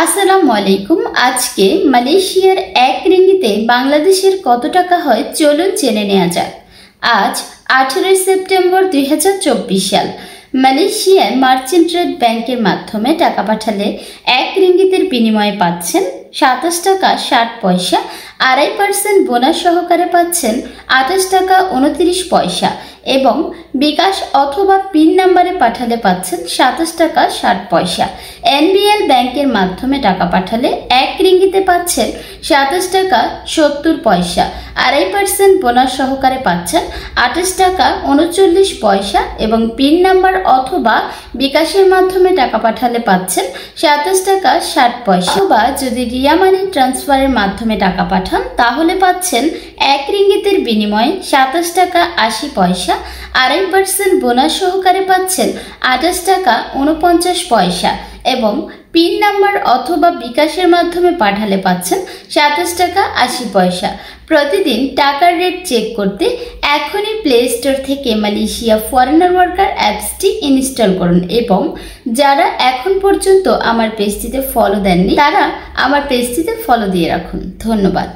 আসসালামু আলাইকুম। আজকে মালয়েশিয়ার এক রিঙ্গিতে বাংলাদেশের কত টাকা হয় চলুন জেনে নেওয়া যাক। আজ 18 সেপ্টেম্বর 2024 সাল। মালয়েশিয়ার মার্চেন্ট ট্রেড ব্যাংকের মাধ্যমে টাকা পাঠালে এক রিঙ্গিতের বিনিময়ে পাচ্ছেন 27 টাকা 60 পয়সা, 2.5% বোনাস সহকারে পাচ্ছেন 28 টাকা 29 পয়সা এবং বিকাশ অথবা পিন নাম্বারে পাঠালে পাচ্ছেন 27 টাকা 60 পয়সা। এনবিএল ব্যাংকের মাধ্যমে টাকা পাঠালে এক রিঙ্গিতে পাচ্ছেন 27 টাকা 70 পয়সা, 2.5% বোনাস সহকারে পাচ্ছেন 28 টাকা 39 পয়সা এবং পিন নাম্বার অথবা বিকাশের মাধ্যমে টাকা পাঠালে পাচ্ছেন 27 টাকা 60 পয়সা। বা যদি রিয়া মানি ট্রান্সফারের মাধ্যমে টাকা পাঠান তাহলে পাচ্ছেন এক রিঙ্গিতের বিনিময়ে 27 টাকা 80 পয়সা, 2.5% বোনাস সহকারে পাচ্ছেন 28 টাকা 49 পয়সা এবং পিন নাম্বার অথবা বিকাশের মাধ্যমে পাঠালে পাচ্ছেন 27 টাকা 80 পয়সা। প্রতিদিন টাকার রেট চেক করতে এখনই প্লে স্টোর থেকে মালয়েশিয়া ফরেনার ওয়ার্কার অ্যাপসটি ইনস্টল করুন এবং যারা এখন পর্যন্ত আমার পেজটিতে ফলো দেননি তারা আমার পেজটিতে ফলো দিয়ে রাখুন। ধন্যবাদ।